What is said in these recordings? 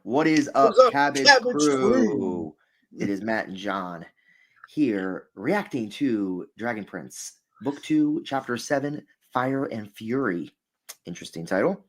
What is up, What's up, Cabbage Cabbage Crew? Crew? It is Matt and John here reacting to Dragon Prince, Book 2, Chapter 7, Fire and Fury. Interesting title.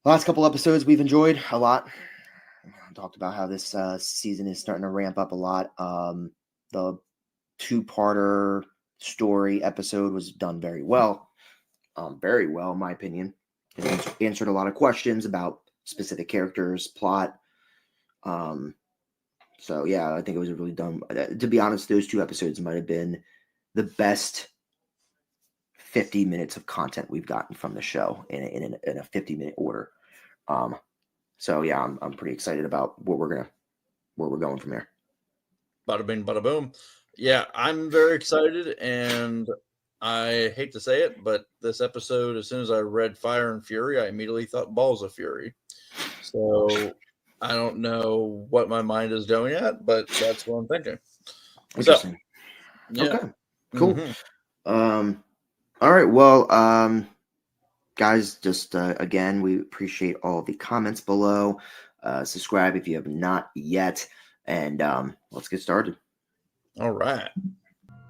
Last couple episodes we've enjoyed a lot. Talked about how this season is starting to ramp up a lot. The two-parter story episode was done very well. Very well, in my opinion. It answered a lot of questions about specific characters, plot. So yeah, I think it was really done. To be honest, those two episodes might have been the best 50 minutes of content we've gotten from the show in a 50-minute order. So yeah, I'm pretty excited about where we're going from here. Bada bing, bada boom. Yeah, I'm very excited, and I hate to say it, but this episode, as soon as I read Fire and Fury, I immediately thought Balls of Fury. So I don't know what my mind is doing at, but that's what I'm thinking. Interesting. So, yeah. Okay. Cool. All right. Well, guys, just again, we appreciate all the comments below. Subscribe if you have not yet, and let's get started. All right.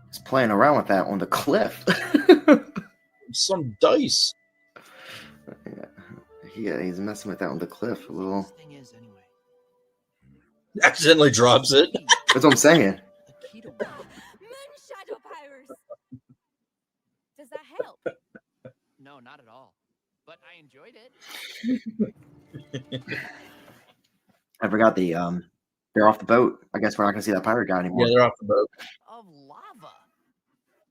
He's playing around with that on the cliff. Some dice. Yeah, he's messing with that on the cliff a little. Thing is, anyway. Accidentally drops it. That's what I'm saying. The key to Moon shadow powers. Does that help? No, not at all. But I enjoyed it. I forgot they're off the boat. I guess we're not gonna see that pirate guy anymore. Yeah, they're off the boat. Of lava.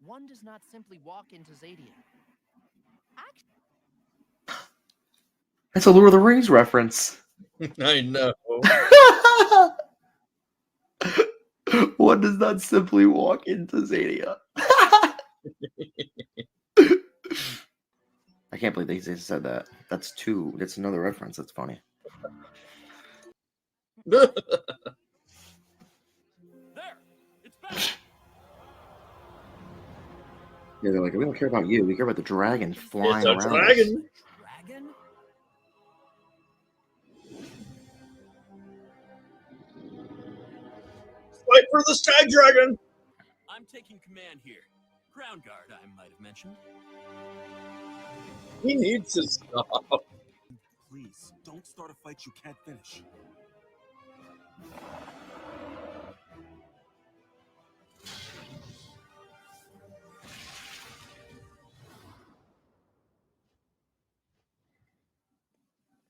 One does not simply walk into Zadia. That's a Lord of the Rings reference. I know. One does not simply walk into Zadia. I can't believe they said that. That's another reference. That's funny. There, it's back. Yeah, they're like, we don't care about you. We care about the dragon flying It's a around. dragon. Dragon? Fight for the sky dragon. I'm taking command here. Ground guard, I might have mentioned. He needs to stop. Please, don't start a fight you can't finish.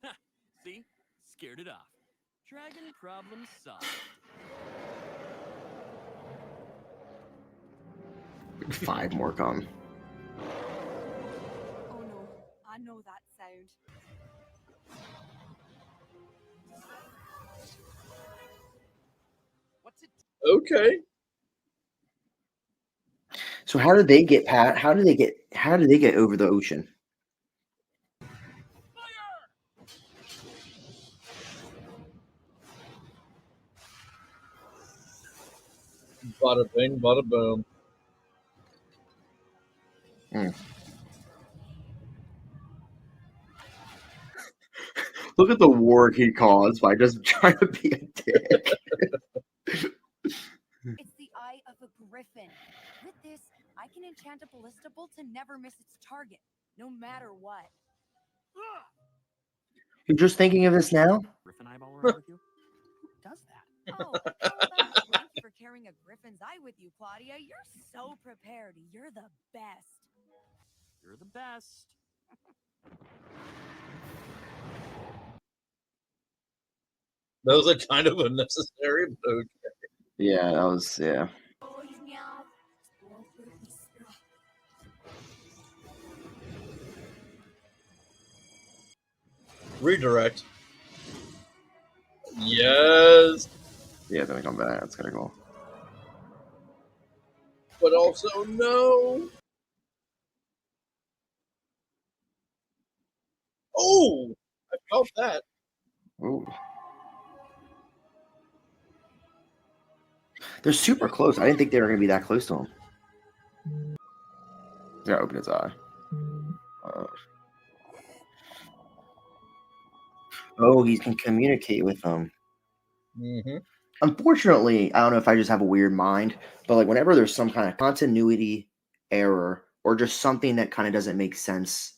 Ha! See? Scared it off. Dragon problem solved. 5 more come. Oh no, I know that sound. What's it? Okay. So how did they get over the ocean? Bada bing, bada boom. Look at the war he caused by just trying to be a dick. It's the eye of a griffin. With this, I can enchant a ballista bolt to never miss its target, no matter what. You're just thinking of this now? Griffin eyeball around with you? Who does that? Oh, thank you for carrying a griffin's eye with you, Claudia. You're so prepared. You're the best. You're the best. That was a kind of unnecessary, but okay. Yeah, that was Redirect. Yes. Yeah, then we come back. That's gonna go. But also no. Oh, I felt that. Ooh. They're super close. I didn't think they were gonna be that close to him. Yeah, open his eye. Oh, he can communicate with them. Mm-hmm. Unfortunately, I don't know if I just have a weird mind, but like whenever there's some kind of continuity error or just something that kind of doesn't make sense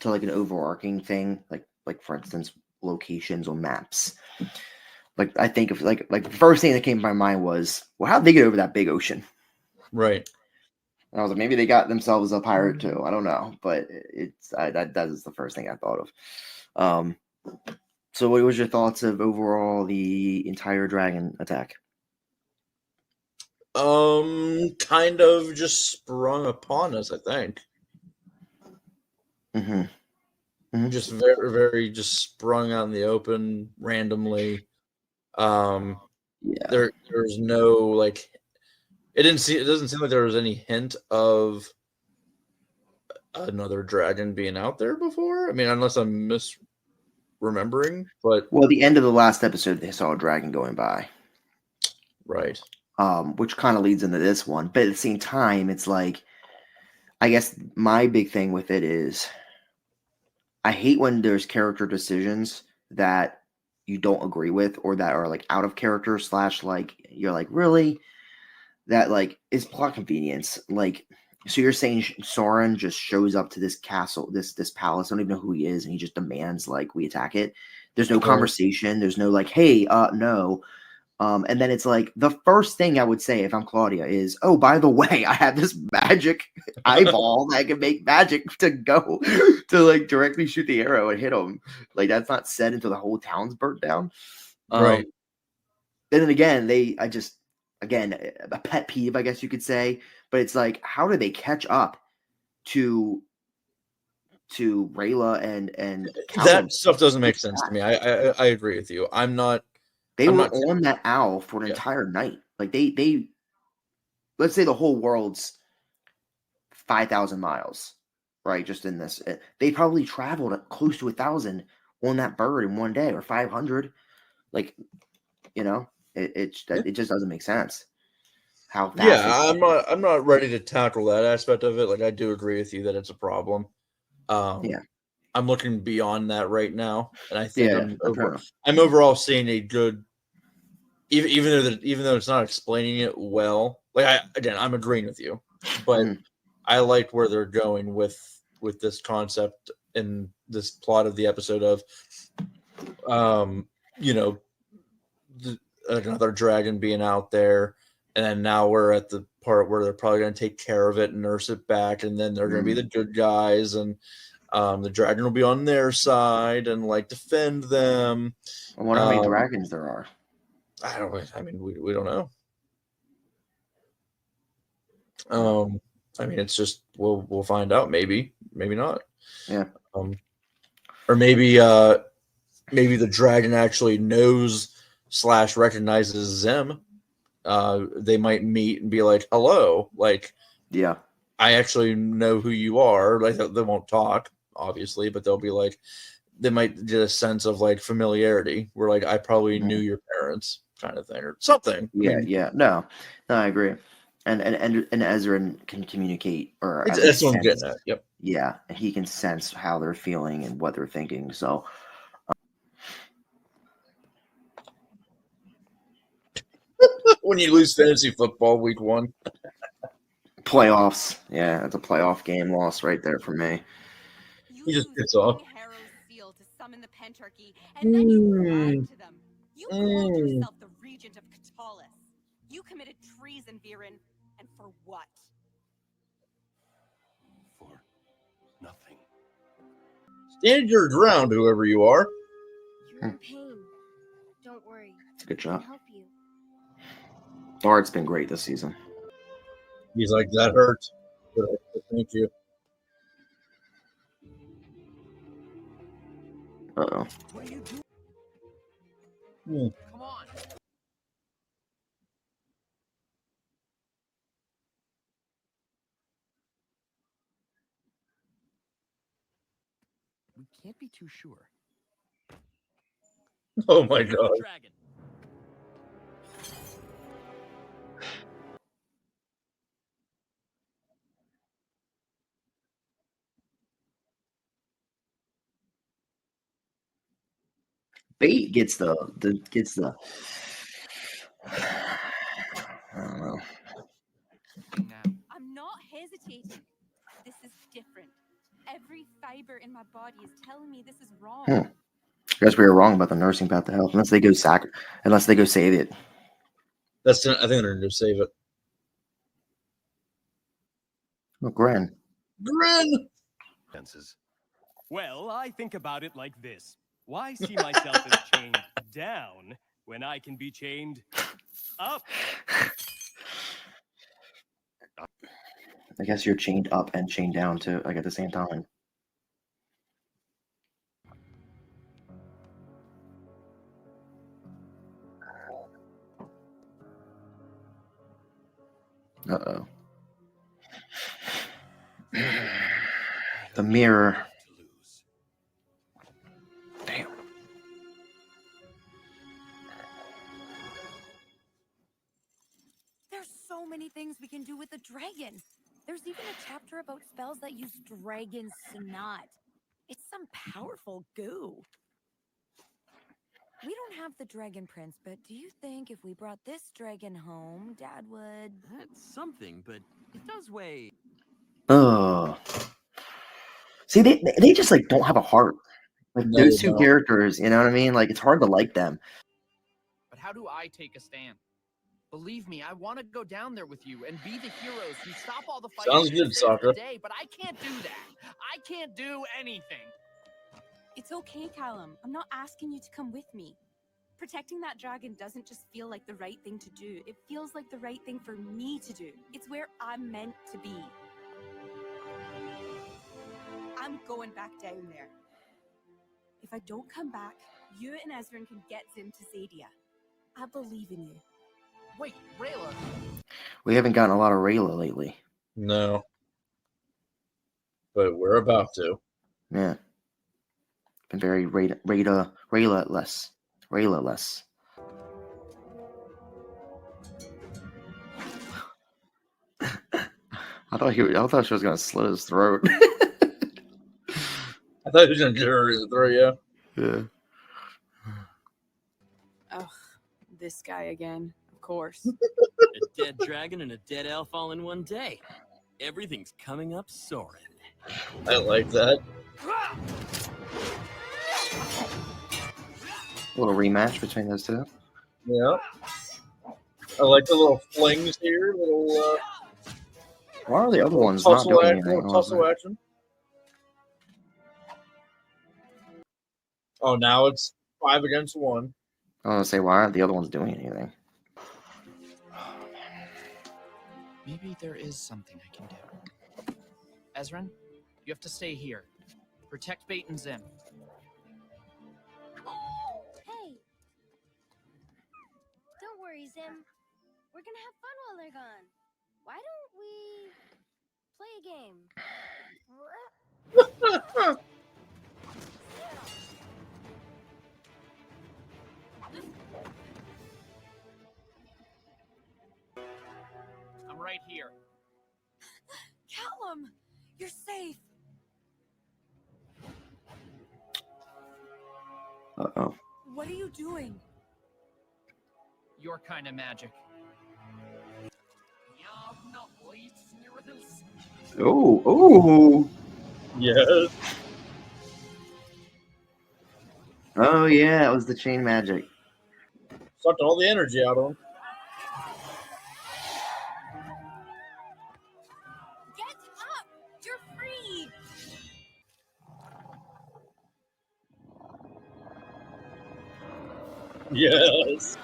to like an overarching thing, like for instance, locations or maps. Like I think of like the first thing that came to my mind was, well, how'd they get over that big ocean? Right. And I was like, maybe they got themselves a pirate too. I don't know, but that is the first thing I thought of. So what was your thoughts of overall the entire dragon attack? Kind of just sprung upon us, I think. Mm-hmm. Just very, very just sprung out in the open randomly. Yeah. There's no like it doesn't seem like there was any hint of another dragon being out there before. I mean, unless I'm misremembering, but Well, at the end of the last episode, they saw a dragon going by. right. Which kind of leads into this one. But at the same time, it's like, I guess my big thing with it is I hate when there's character decisions that you don't agree with or that are like out of character / like you're like, really? That like is plot convenience. Like, so you're saying Soren just shows up to this castle, this palace. I don't even know who he is, and he just demands like we attack it. There's no Right. conversation. There's no like, hey, no. And then it's like the first thing I would say if I'm Claudia is, oh, by the way, I have this magic eyeball that can make magic to go to like directly shoot the arrow and hit him. Like that's not said until the whole town's burnt down. Right. And then again, again, a pet peeve, I guess you could say, but it's like, how do they catch up to Rayla and Callum? That stuff doesn't make sense to me. I agree with you. They I'm were not on that owl for an Yeah. entire night. Like they let's say the whole world's 5,000 miles, right? Just in this, they probably traveled close to 1,000 on that bird in one day, or 500. Like, you know, it just doesn't make sense. How fast? Yeah, I'm not ready to tackle that aspect of it. Like I do agree with you that it's a problem. Yeah. I'm looking beyond that right now, and I think Yeah, I'm overall seeing a good, even though it's not explaining it well. Like I'm agreeing with you, but Mhm. I like where they're going with this concept and this plot of the episode of, you know, another dragon being out there, and then now we're at the part where they're probably going to take care of it and nurse it back, and then they're going to be the good guys, and the dragon will be on their side and like defend them. I wonder how many dragons there are. I mean, we don't know. I mean, it's just we'll find out. Maybe not. Yeah. Or maybe the dragon actually knows / recognizes Zem. They might meet and be like, "Hello," like, yeah, I actually know who you are. Like they won't talk, obviously, but they'll be like, they might get a sense of like familiarity, where like I probably knew your parents, kind of thing, or something. Yeah, I mean, yeah. No, I agree. And Ezra can communicate, or at that's least what I'm sense. getting at. Yep. Yeah, he can sense how they're feeling and what they're thinking. So, When you lose fantasy football week 1, playoffs. Yeah, it's a playoff game loss right there for me. he just used gets off. King Harrow's seal to summon the Pentarchy, and then you lied to them. You called Mm. yourself the regent of Catalis. You committed treason, Viren, and for what? For nothing. Stand your ground, whoever you are. You're in pain. Don't worry. It's a good I job. can help you. Bart's been great this season. He's like, that hurts. But thank you. Uh-oh. What are you doing? Come on. We can't be too sure. Oh my Here's the god. dragon. Bait gets the gets the. I don't know. Now. I'm not hesitating. This is different. Every fiber in my body is telling me this is wrong. I guess we were wrong about the nursing path to health. Unless they go save it. I think they're going to save it. Oh, Gren. Grin! Well, I think about it like this. Why see myself as chained down when I can be chained up? I guess you're chained up and chained down too, like at the same time. Uh-oh. The mirror. Damn. There's so many things we can do with the dragon. There's even a chapter about spells that use dragon snot. It's some powerful goo. We don't have the dragon prince, but do you think if we brought this dragon home, Dad would... That's something, but it does weigh. Ugh. See, they just like don't have a heart. Like No, those they two don't. characters, you know what I mean? Like it's hard to like them. But how do I take a stand? Believe me, I want to go down there with you and be the heroes who stop all the fights. Sounds and good, save the Sokka. day, but I can't do that. I can't do anything. It's okay, Callum. I'm not asking you to come with me. Protecting that dragon doesn't just feel like the right thing to do. It feels like the right thing for me to do. It's where I'm meant to be. I'm going back down there. If I don't come back, you and Ezran can get Zim to Zadia. I believe in you. Wait, Rayla. We haven't gotten a lot of Rayla lately. No. But we're about to. Yeah. Been very Rayla-less. Rayla-less. I thought she was gonna slit his throat. I thought he was going to get her in the throat, yeah. Yeah. Ugh, this guy again, of course. A dead dragon and a dead elf all in one day. Everything's coming up soaring. I like that. A little rematch between those two. Yeah. I like the little flings here. Little Why are the other ones not tussle doing action. anything? Little tussle action. Oh, now it's 5 against 1. I was gonna say, why aren't the other ones doing anything? Maybe there is something I can do. Ezran, you have to stay here. Protect Bait and Zim. Hey! Don't worry, Zim. We're gonna have fun while they're gone. Why don't we play a game? I'm right here. Callum, you're safe. Uh-oh. What are you doing? Your kind of magic. Oh, oh. Yes. Oh, yeah, it was the chain magic. Sucked all the energy out of him. Get up! You're free! Yes.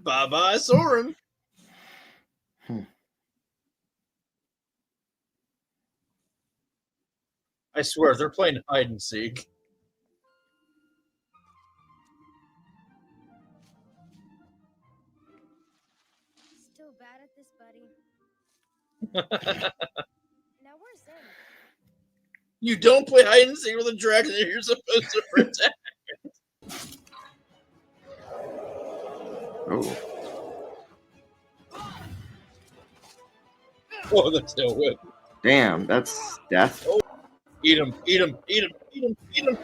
Bye-bye, Soren. I swear, they're playing hide and seek. Still bad at this, buddy. Now where's Zim? You don't play hide and seek with a dragon that you're supposed to protect. Oh. Oh, the tail whip. Damn, that's death. Eat him, eat him, eat him, eat him, eat him.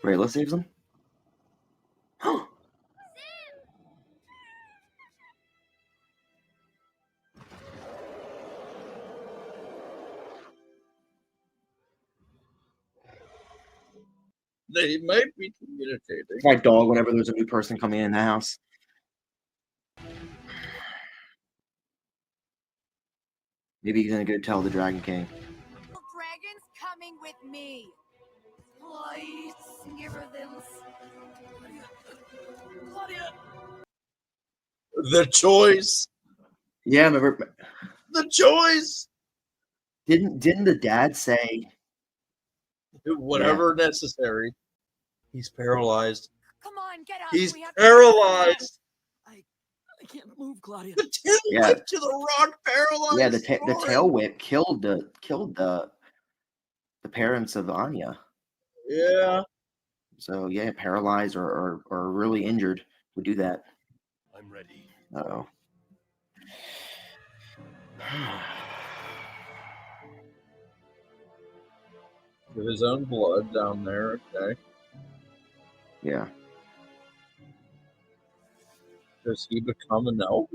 Rayla saves him. They might be communicating. It's my dog whenever there's a new person coming in the house. Maybe he's gonna go tell the Dragon King. Dragon's coming with me. The choice. Yeah, remember? The choice. Didn't the dad say? Do whatever necessary. He's paralyzed. Come on, get up. He's We have to go. paralyzed. I can't move, Claudia. The tail Yeah. whip to the rock paralyzed. Yeah, the Lauren. tail whip killed the parents of Anya. Yeah. So yeah, paralyzed or really injured would do that. I'm ready. Uh-oh. With his own blood down there. Okay. Yeah. Does he become an elf?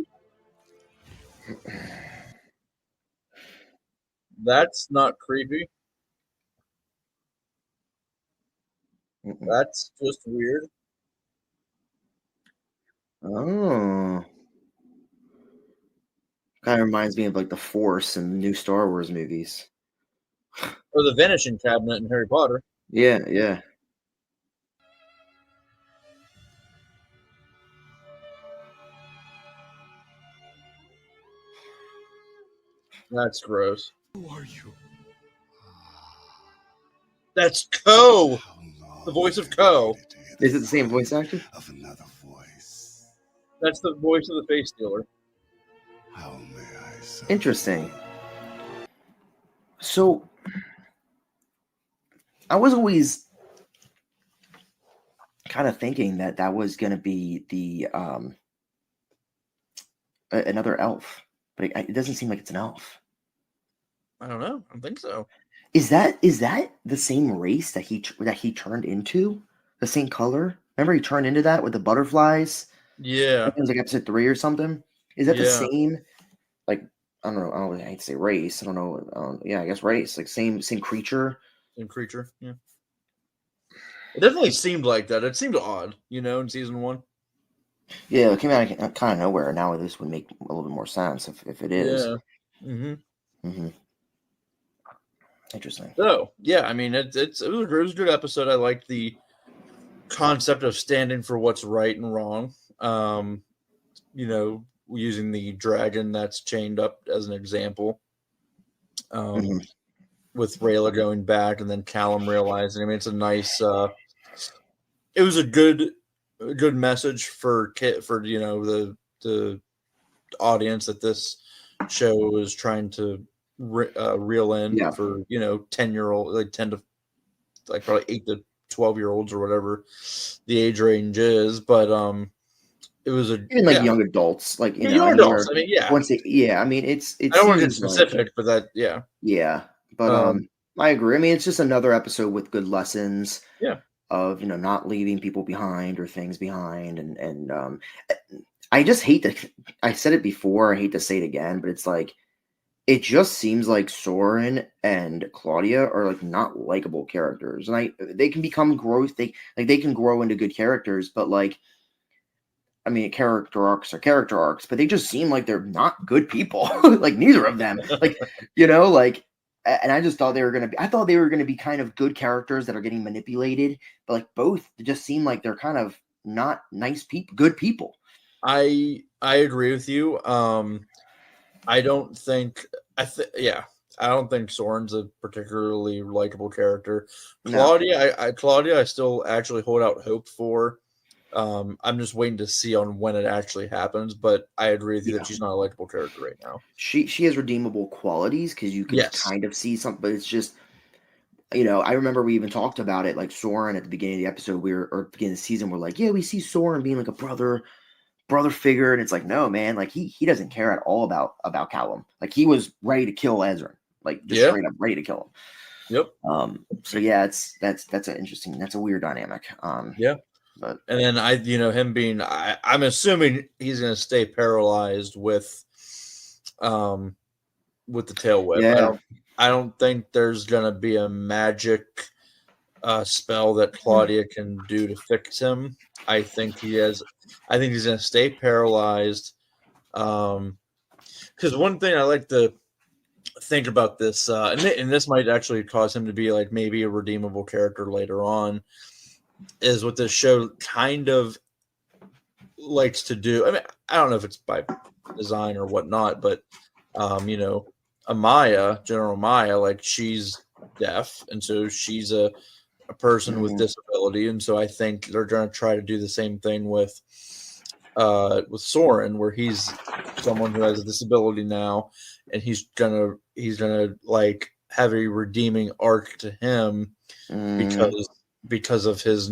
That's not creepy. Mm-mm. That's just weird. Oh. Kind of reminds me of like the Force in the new Star Wars movies. Or the Vanishing Cabinet in Harry Potter. Yeah, yeah. That's gross. Who are you? That's Ko! How long The voice of have I Ko. waited to hear the Is it the same voice actor? Of another voice. That's the voice of the face stealer. How may I serve Interesting. you? So I was always kind of thinking that was going to be the another elf, but it doesn't seem like it's an elf. I don't know. I don't think so. Is that the same race that he turned into? The same color? Remember he turned into that with the butterflies? I Yeah. think it was like episode 3 or something. Is that the Yeah. same? Like I don't know. I hate to say race. I don't know. Yeah, I guess race. Like same creature. Same creature. Yeah. It definitely seemed like that. It seemed odd, in season 1. Yeah, it came out of kind of nowhere. Now this would make a little bit more sense if it is. Yeah. Mm-hmm. Interesting. So, yeah, I mean, it was a good episode. I liked the concept of standing for what's right and wrong. Using the dragon that's chained up as an example. Mhm. With Rayla going back and then Callum realizing. I mean, it's a nice. It was a good message for the audience that this show is trying to reel in Yeah. for 10-year-old, like 10 to like probably 8 to 12-year-olds or whatever the age range is. But it was Even like young adults, like young adults. I mean, yeah. Once I mean, it's. I don't want to get seems like- specific, but that yeah, but I agree. I mean, it's just another episode with good lessons. Yeah. Of not leaving people behind or things behind, and I just hate to. I said it before. I hate to say it again, but it's like it just seems like Soren and Claudia are like not likable characters, and they can become growth. They can grow into good characters, but like. I mean, character arcs are character arcs, but they just seem like they're not good people. Like neither of them. Like, and I just thought they were going to be, I thought they were going to be kind of good characters that are getting manipulated, but like both just seem like they're kind of not nice people, good people. I agree with you. I don't think Soren's a particularly likable character. No. Claudia, I still actually hold out hope for. I'm just waiting to see on when it actually happens, but I agree with you that she's not a likable character right now. She has redeemable qualities because you can kind of see something, but it's just, I remember we even talked about it, like Soren at the beginning of the episode, or beginning of the season, we're like, yeah, we see Soren being like a brother, brother figure, and it's like, no, man, like he doesn't care at all about Callum. Like he was ready to kill Ezra, like just straight up ready to kill him. Yep. So yeah, that's an interesting, that's a weird dynamic. Yeah. But and then him being, I'm assuming he's going to stay paralyzed with the tail whip. Yeah. I don't think there's going to be a magic spell that Claudia can do to fix him. I think he's going to stay paralyzed. Because one thing I like to think about this, and this might actually cause him to be like maybe a redeemable character later on, is what this show kind of likes to do. I mean, I don't know if it's by design or whatnot, but Amaya, General Amaya, like she's deaf, and so she's a person with disability, and so I think they're going to try to do the same thing with Soren, where he's someone who has a disability now, and he's gonna like have a redeeming arc to him because of his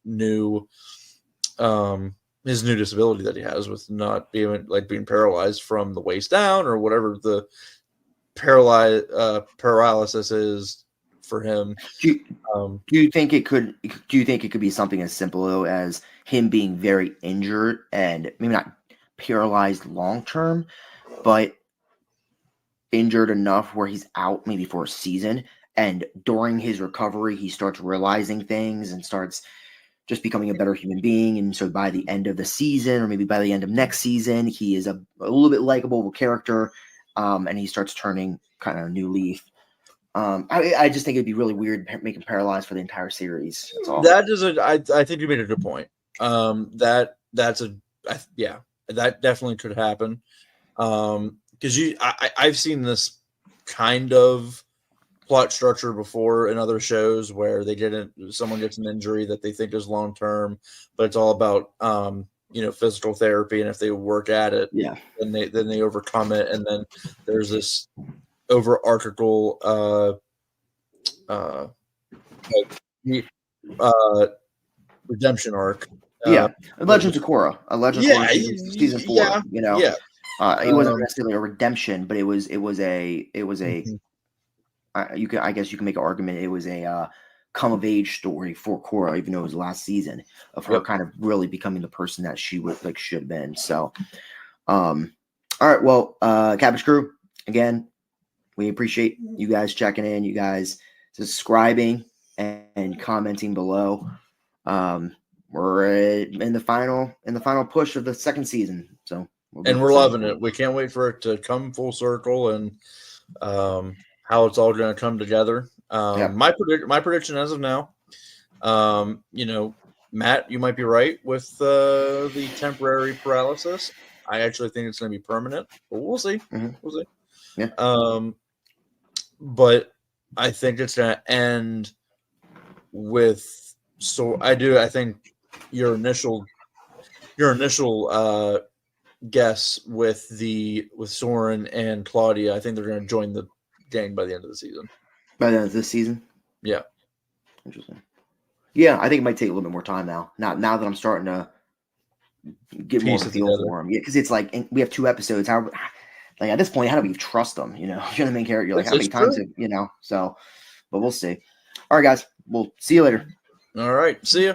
new disability that he has with not being paralyzed from the waist down or whatever the paralysis is for him. Do you think it could be something as simple as him being very injured and maybe not paralyzed long term, but injured enough where he's out maybe for a season, and during his recovery he starts realizing things and starts just becoming a better human being, and so by the end of the season or maybe by the end of next season he is a little bit likable of a character, and he starts turning kind of a new leaf. I just think it'd be really weird making paralyzed for the entire series. That's all. I think you made a good point. That definitely could happen. Because I've seen this kind of plot structure before in other shows where someone gets an injury that they think is long term, but it's all about physical therapy, and if they work at it, then they overcome it, and then there's this overarching redemption arc. Legends of Korra. Legends of Korra season 4. Yeah. It wasn't necessarily a redemption, but it was a I guess you can make an argument it was a come of age story for Korra, even though it was last season, of her kind of really becoming the person that she should have been. So all right, well, Cabbage Crew, again, we appreciate you guys checking in, you guys subscribing and commenting below. We're in the final push of the second season, so we're loving it. We can't wait for it to come full circle and how it's all going to come together. My prediction as of now, Matt, you might be right with the temporary paralysis. I actually think it's going to be permanent, but we'll see. We'll see. Yeah. But I think it's going to end with. So I think your initial guess with Soren and Claudia, I think they're going to join the gang by the end of the season. By the end of this season? Yeah. Interesting. Yeah, I think it might take a little bit more time now. Now that I'm starting to get more of a feel for them. Yeah, because it's like we have 2 episodes. How, like at this point, how do we trust them? You're the main character. You're like, how many times? So, but we'll see. All right, guys. We'll see you later. All right. See ya.